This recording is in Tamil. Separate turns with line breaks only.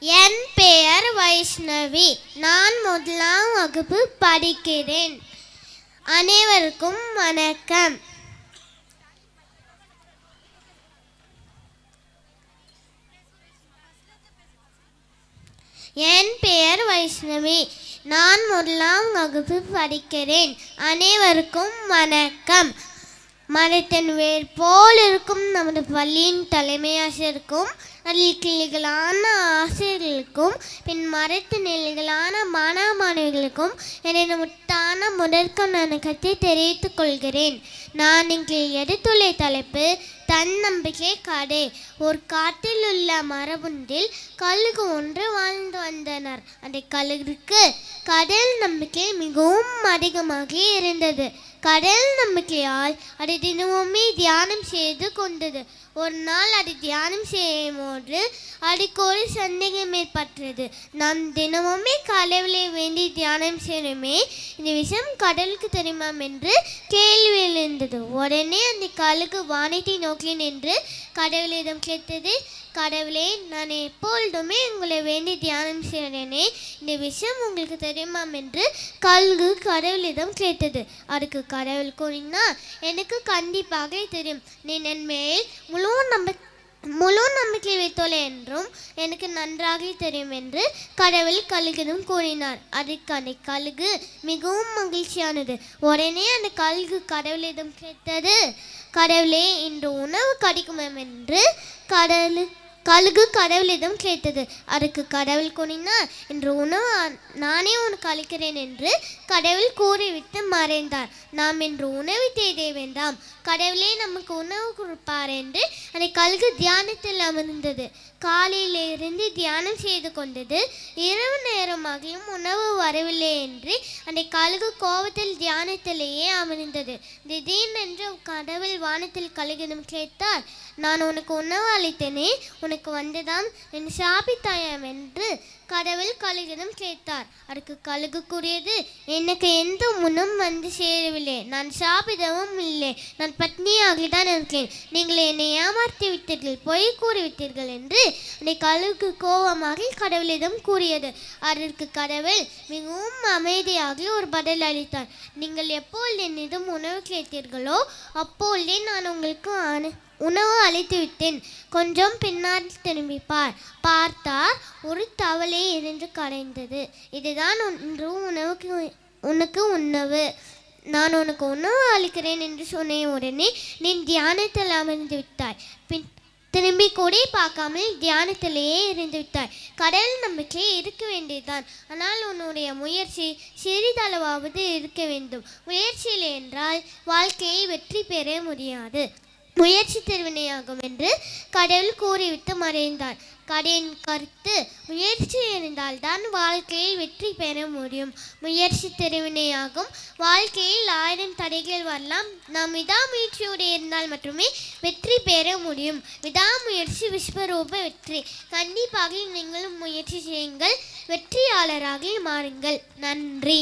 என் பெயர் வைஷ்ணவி. நான் முதலாம் வகுப்பு படிக்கிறேன். அனைவருக்கும் வணக்கம். என் பெயர் வைஷ்ணவி. நான் முதலாம் வகுப்பு படிக்கிறேன். அனைவருக்கும் வணக்கம். மரத்தின் வேர் போல் இருக்கும் நமது பள்ளியின் தலைமை ஆசிரியருக்கும் அதில் கிளைகளான ஆசிரியர்களுக்கும் பின் மரத்தின் நிலைகளான மாணவ மாணவிகளுக்கும் எனது முட்டான முதற்கும் வணக்கத்தை தெரிவித்துக் கொள்கிறேன். நான் இங்கே எடுத்துள்ள தலைப்பு தன்னம்பிக்கை கதை. ஒரு காட்டில் உள்ள மரபொன்றில் கழுகு ஒன்று வாழ்ந்து வந்தனர். அந்த கழுகுக்கு கடல் நம்பிக்கை மிகவும் அதிகமாக இருந்தது. கடல் நம்பிக்கையால் அது தினமுமே தியானம் செய்து கொண்டது. ஒரு நாள் அது தியானம் செய்யும் போது அதுக்கு ஒரு சந்தேகம் ஏற்பட்டது. நாம் தினமுமே கடவுளை வேண்டி தியானம் செய்யணுமே, இந்த விஷயம் கடலுக்கு தெரியுமா என்று கேள்வி எழுந்தது. உடனே அந்த கழுகு வானத்தை நோக்கி நின்று கடவுளிடம் கேட்டது, கடவுளே, நான் எப்பொழுதுமே உங்களை வேண்டி தியானம் செய்கிறேனே, இந்த விஷயம் உங்களுக்கு தெரியுமா என்று கழுகு கடவுளிடம் கேட்டது. அதுக்கு கடவுள் கூறினார், எனக்கு கண்டிப்பாக தெரியும். நீ என் மேல் முழு நம்பிக்கை வைத்தோலே என்றும் எனக்கு நன்றாக தெரியும் என்று கடவுள் கழுகிடம் கூறினார். அதுக்கு அந்த கழுகு மிகவும் மகிழ்ச்சியானது. உடனே அந்த கழுகு கடவுளிடம் கேட்டது, கடவுளே, இன்று உணவு கிடைக்குமா என்று கழுகு கடவுளிடம் கேட்டது. அதுக்கு கடவுள் கூறினார், இன்று உணவு நானே உனக்கு அளிக்கிறேன் என்று கடவுள் கூறிவிட்டு மறைந்தார். நாம் இன்று உணவு தேட வேண்டாம், கடவுளே நமக்கு உணவு கொடுப்பார் என்று அந்த கழுகு தியானத்தில் அமர்ந்தது. காலையிலிருந்து தியானம் செய்து கொண்டது. இரவு நேரமாகியும் உணவு வரவில்லை என்று அந்த கழுகு கோபத்தில் தியானத்திலேயே அமர்ந்தது. திடீரென்று கடவுள் வானத்தில் கழுகிடம் கேட்டார், நான் உனக்கு உணவு அளித்தேனே, உனக்கு வந்ததாம் என் சாப்பிட்டாயாம் என்று கடவுள் கழுகிடம் கேட்டார். அதுக்கு கழுகு கூறியது, எனக்கு எந்த உணவும் வந்து சேரவில்லை, நான் சாப்பிடவும் இல்லை, நான் பட்னியாகத்தான் இருக்கேன், நீங்கள் என்னை ஏமாற்றி விட்டீர்கள், பொய் கூறிவிட்டீர்கள் என்று அந்த கழுகு கோபமாக கடவுளிடம் கூறியது. அதற்கு கடவுள் மிகவும் அமைதியாக ஒரு பதில் அளித்தார். நீங்கள் எப்பொழுது என்னிடம் உணவு கேட்டீர்களோ அப்பொழுதே நான் உங்களுக்கு உணவு அளித்து விட்டேன். கொஞ்சம் பின்னால் திரும்பி பார்த்தார், ஒரு தவளை இருந்து கரைந்தது. இதுதான் உனக்கு உணவு, நான் உனக்கு உணவு அளிக்கிறேன் என்று சொன்ன உடனே நீ தியானத்தில் அமர்ந்து விட்டாய். பின் திரும்பி கூட பார்க்காமல் தியானத்திலேயே இருந்து விட்டாய். கடல் நம்பிக்கை இருக்க வேண்டியதுதான், ஆனால் உன்னுடைய முயற்சி சிறிதளவாவது இருக்க வேண்டும். முயற்சியில் என்றால் வாழ்க்கையை வெற்றி பெற முடியாது, முயற்சி திருவினையாகும் என்று கடவுள் கூறிவிட்டு மறைந்தார். கதையின் கருத்து, முயற்சி இருந்தால்தான் வாழ்க்கையில் வெற்றி பெற முடியும். முயற்சி திருவினையாகும். வாழ்க்கையில் 1000 தடைகள் வரலாம், நாம் விடாமுயற்சியோடு இருந்தால் மட்டுமே வெற்றி பெற முடியும். விடாமுயற்சி விஸ்வரூப வெற்றி. கண்டிப்பாக நீங்களும் முயற்சி செய்யுங்கள், வெற்றியாளராக மாறுங்கள். நன்றி.